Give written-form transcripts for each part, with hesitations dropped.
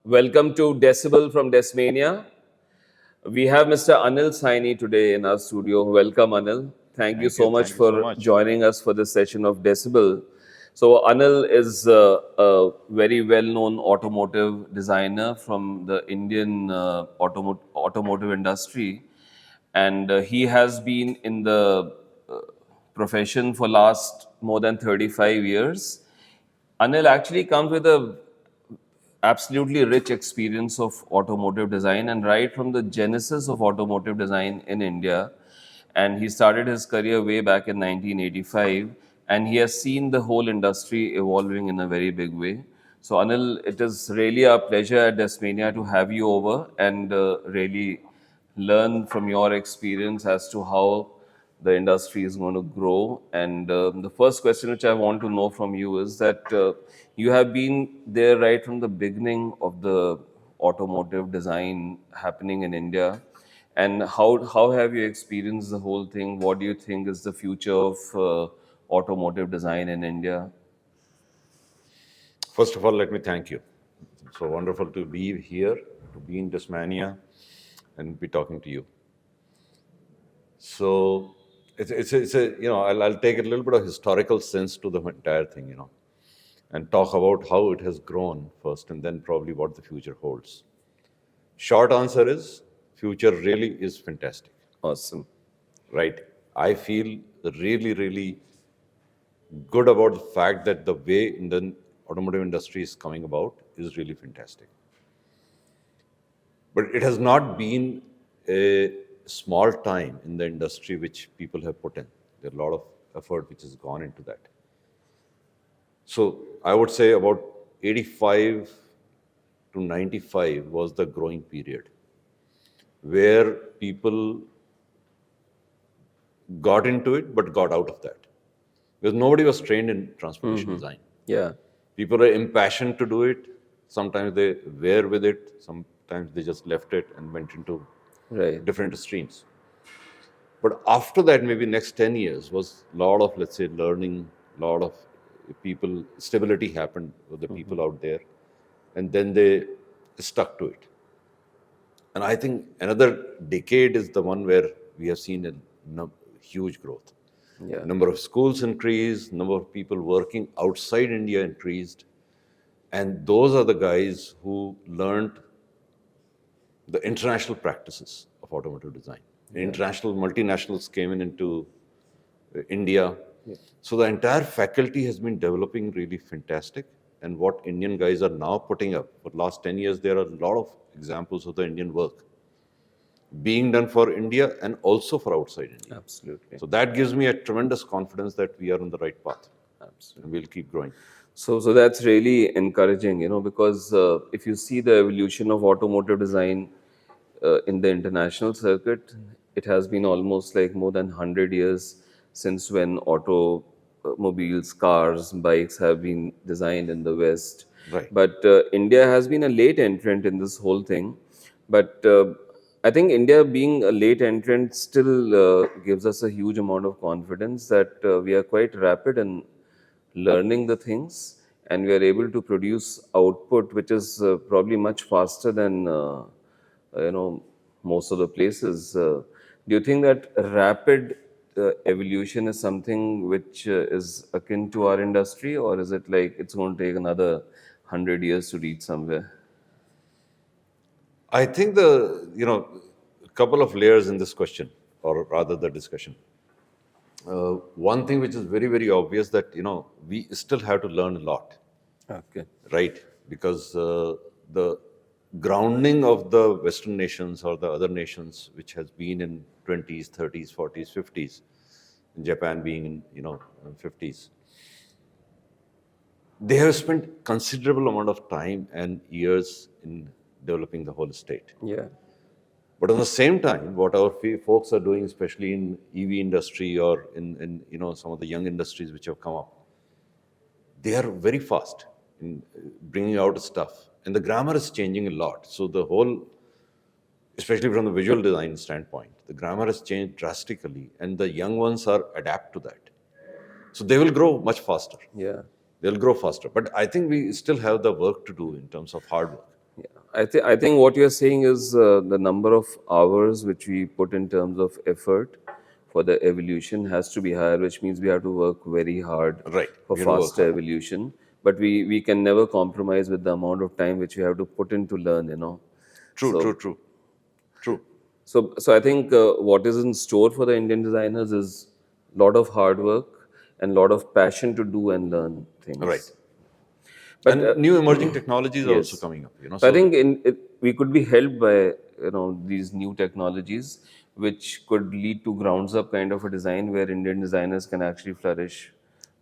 Welcome to Decibel from Desmania. We have Mr. Anil Saini today in our studio. Welcome, Anil. Thank you so much Thank you so for much. joining us for this session of Decibel. So, Anil is a very well known automotive designer from the Indian automotive industry, and he has been in the profession for last more than 35 years. Anil actually comes with a absolutely rich experience of automotive design and right from the genesis of automotive design in India. And he started his career way back in 1985, and he has seen the whole industry evolving in a very big way. So, Anil, it is really a pleasure at Desmania to have you over and really learn from your experience as to how the industry is going to grow. And the first question which I want to know from you is that you have been there right from the beginning of the automotive design happening in India. And how have you experienced the whole thing? What do you think is the future of automotive design in India? First of all, let me thank you. It's so wonderful to be here, to be in Tasmania, and be talking to you. So it's a I'll take a little bit of historical sense to the entire thing, and talk about how it has grown first, and then probably what the future holds. Short answer is future really is fantastic, Awesome. right? I feel really good about the fact that the way in the automotive industry is coming about is really fantastic. But it has not been a small time in the industry which people have put in. There's a lot of effort which has gone into that. So I would say about 85 to 95 was the growing period where people got into it but got out of that. Because nobody was trained in transportation design. Yeah. People are impassioned to do it. Sometimes they were with it. Sometimes they just left it and went into Right. different streams. But after that, maybe next 10 years was a lot of, let's say, learning, a lot of people, stability happened with the people out there. And then they stuck to it. And I think another decade is the one where we have seen a huge growth. Yeah. Number of schools increased, number of people working outside India increased. And those are the guys who learned the international practices of automotive design. International multinationals came into India. So the entire faculty has been developing really fantastic. And what Indian guys are now putting up for the last 10 years, there are a lot of examples of the Indian work being done for India and also for outside India. Absolutely. So that gives me a tremendous confidence that we are on the right path. Absolutely. And we'll keep growing. So that's really encouraging, because if you see the evolution of automotive design in the international circuit, it has been almost like more than 100 years since when automobiles, cars, bikes have been designed in the West. Right. But India has been a late entrant in this whole thing. But I think India being a late entrant still gives us a huge amount of confidence that we are quite rapid in learning the things, and we are able to produce output which is probably much faster than most of the places. Do you think that rapid evolution is something which is akin to our industry, or is it like it's going to take another 100 years to reach somewhere? I think a couple of layers in this question, or rather the discussion. One thing which is very obvious that we still have to learn a lot, Okay. right? Because the grounding of the Western nations or the other nations, which has been in 20s, 30s, 40s, 50s, Japan being in 50s, they have spent considerable amount of time and years in developing the whole state. Yeah. But at the same time, what our folks are doing, especially in EV industry or in some of the young industries which have come up, they are very fast in bringing out stuff, and the grammar is changing a lot. So the whole, especially from the visual design standpoint, the grammar has changed drastically, and the young ones are adapt to that. So they will grow much faster. Yeah. They'll grow faster. But I think we still have the work to do in terms of hard work. Yeah. I think what you're saying is the number of hours which we put in terms of effort for the evolution has to be higher, which means we have to work very hard Right. for We have to work faster hard. evolution. But we can never compromise with the amount of time which we have to put in to learn, you know. True, true, So true, true. so I think what is in store for the Indian designers is a lot of hard work and a lot of passion to do and learn Right. things. But And new emerging technologies are also yes, coming up. so I So think we could be helped by these new technologies, which could lead to grounds up kind of a design where Indian designers can actually flourish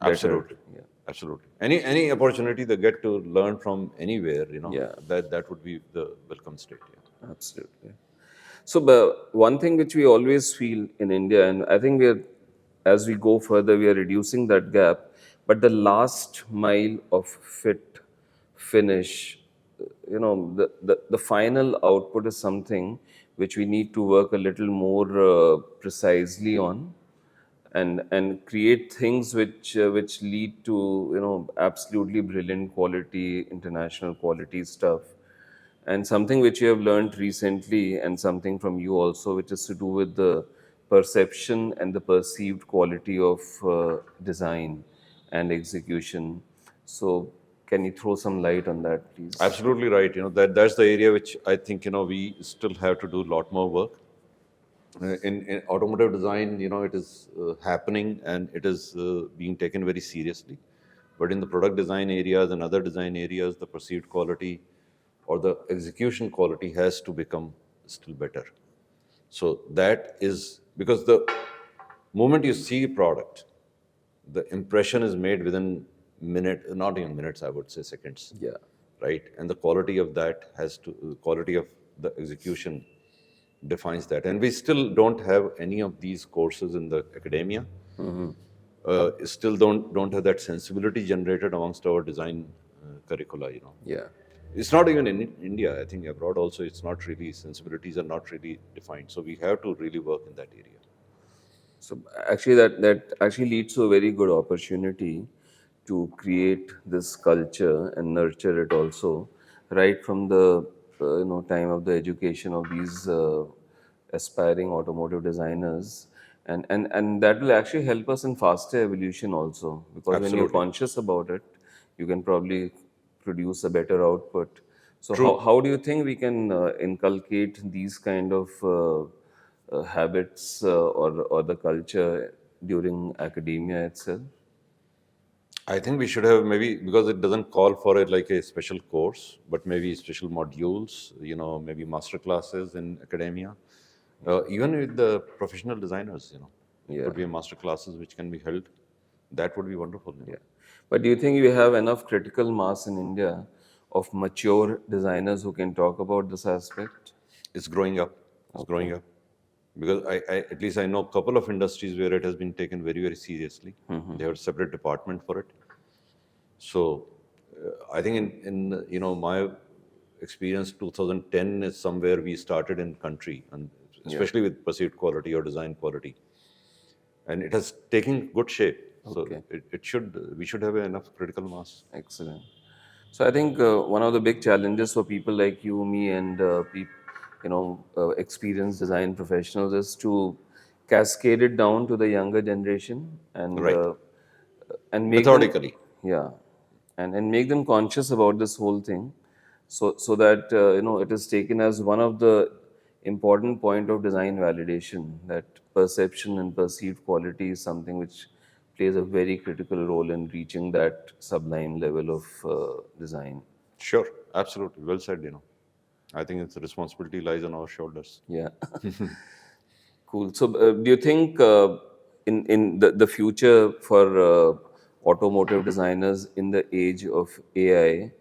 better. absolutely, Yeah, absolutely. Any opportunity they get to learn from anywhere, yeah, that would be the welcome state. Yeah. absolutely. So, but one thing which we always feel in India, and I think as we go further, we are reducing that gap. But the last mile of fit, finish, the final output is something which we need to work a little more precisely on, and create things which lead to absolutely brilliant quality, international quality stuff. And something which you have learned recently, and something from you also, which is to do with the perception and the perceived quality of design and execution. So, can you throw some light on that, please? Absolutely right. That's the area which I think we still have to do a lot more work. In automotive design, it is happening and it is being taken very seriously. But in the product design areas and other design areas, the perceived quality or the execution quality has to become still better. So that is because the moment you see a product, the impression is made within minute, not even minutes, I would say seconds, Yeah. right? And the quality of that the quality of the execution defines that. And we still don't have any of these courses in the academia. Still don't have that sensibility generated amongst our design curricula. Yeah. It's not even in India. I think abroad also, it's not really sensibilities are not really defined. So we have to really work in that area. So actually, that actually leads to a very good opportunity to create this culture and nurture it also, right from the time of the education of these aspiring automotive designers, and that will actually help us in faster evolution also, because when you're Absolutely conscious about it, you can probably produce a better output. So true. how do you think we can inculcate these kind of habits or the culture during academia itself? I think we should have maybe because it doesn't call for it like a special course, but maybe special modules. Maybe master classes in academia, even with the professional designers. It Yeah, could be master classes which can be held. That would be wonderful. yeah. But do you think we have enough critical mass in India of mature designers who can talk about this aspect? It's growing up. It's Okay. growing up because at least I know a couple of industries where it has been taken very, very seriously. They have a separate department for it. So I think in my experience, 2010 is somewhere we started in country, and Yeah. especially with perceived quality or design quality, and it has taken good shape. So Okay. it should we should have enough critical mass. Excellent. So I think one of the big challenges for people like you, me, and experienced design professionals is to cascade it down to the younger generation Right. and make them, Methodically. yeah, and make them conscious about this whole thing, so that it is taken as one of the important point of design validation, that perception and perceived quality is something which plays a very critical role in reaching that sublime level of design. Sure. Absolutely. Well said. I think its responsibility lies on our shoulders. Yeah. Cool. So, do you think in the future for automotive designers in the age of AI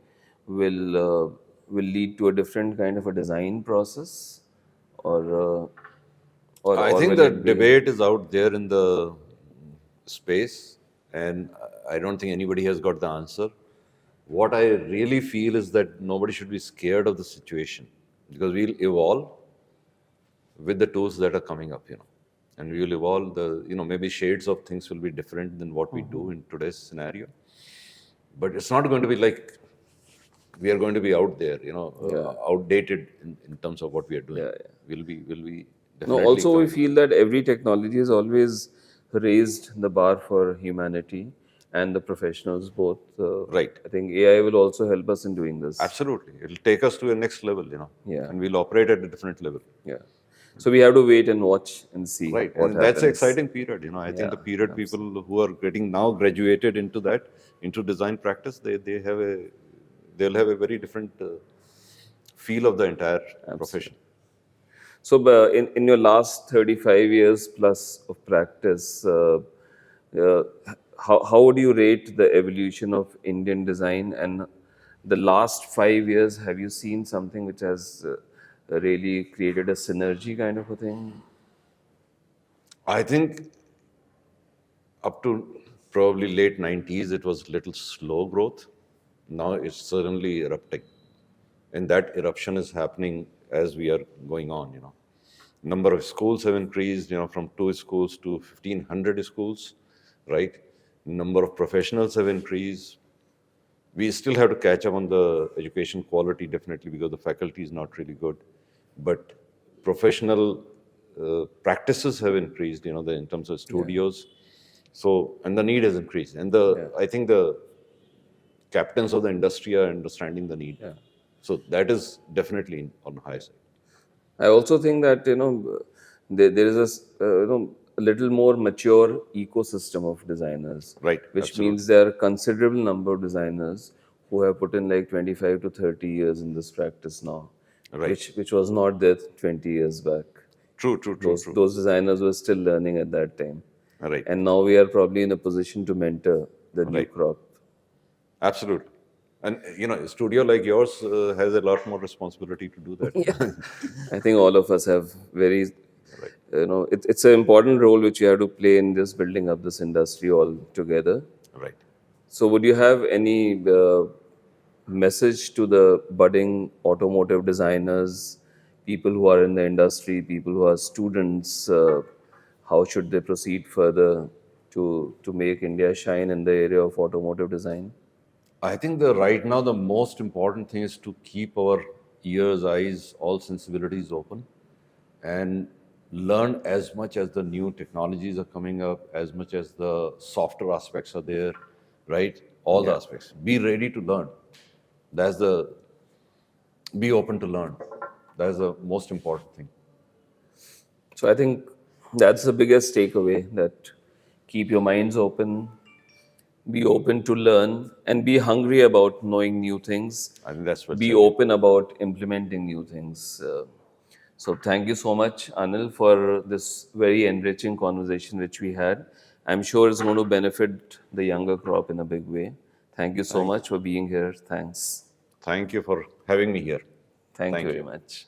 will lead to a different kind of a design process, or I think will the it be? debate is out there in the space, and I don't think anybody has got the answer. What I really feel is that nobody should be scared of the situation because we'll evolve with the tools that are coming up, and we will evolve maybe shades of things will be different than what we do in today's scenario. But it's not going to be like we are going to be out there, Yeah. outdated in terms of what we are doing. Yeah, yeah. We'll be No, definitely also we coming. feel that every technology has always raised the bar for humanity and the professionals both. Right. I think AI will also help us in doing this. Absolutely. It'll take us to a next level, Yeah, and we'll operate at a different level. yeah. So we have to wait and watch and see Right. what And that's an happens. exciting period. I think Yeah, the period absolutely. people who are getting now graduated into that, into design practice, they'll have a very different feel of the entire profession. So, in your last 35 years plus of practice, uh, how would you rate the evolution of Indian design? And the last 5 years, have you seen something which has really created a synergy kind of a thing? I think up to probably late 90s, it was little slow growth. Now it's suddenly erupting. And that eruption is happening as we are going on. Number of schools have increased, from 2 schools to 1,500 schools, right? Number of professionals have increased. We still have to catch up on the education quality, definitely, because the faculty is not really good. But professional practices have increased, in terms of Yeah, studios. So, and the need has increased. And yeah, I think the captains of the industry are understanding the need. yeah. So that is definitely on the high side. I also think that there is a little more mature ecosystem of designers, Right, which absolutely. means there are considerable number of designers who have put in like 25 to 30 years in this practice now, Right. which was not there 20 years back. True, true, true, Those true. those designers were still learning at that time, Right, and now we are probably in a position to mentor the new right. crop. Absolutely. And, a studio like yours has a lot more responsibility to do that. I think all of us have very, Right, it's an important role which you have to play in just building up this industry all together. right. So, would you have any message to the budding automotive designers, people who are in the industry, people who are students? How should they proceed further to make India shine in the area of automotive design? I think the right now the most important thing is to keep our ears, eyes, all sensibilities open, and learn as much as the new technologies are coming up, as much as the softer aspects are there, right? All the Yeah. aspects. Be ready to learn. That's the be open to learn. That is the most important thing. So, I think that's the biggest takeaway, that keep your minds open, be open to learn, and be hungry about knowing new things, I think that's what be said. open about implementing new things. So thank you so much, Anil, for this very enriching conversation which we had. I'm sure it's going to benefit the younger crop in a big way. Thank you so Thank you. much for being here. Thanks. Thank you for having me here. Thank you Thank very you. much.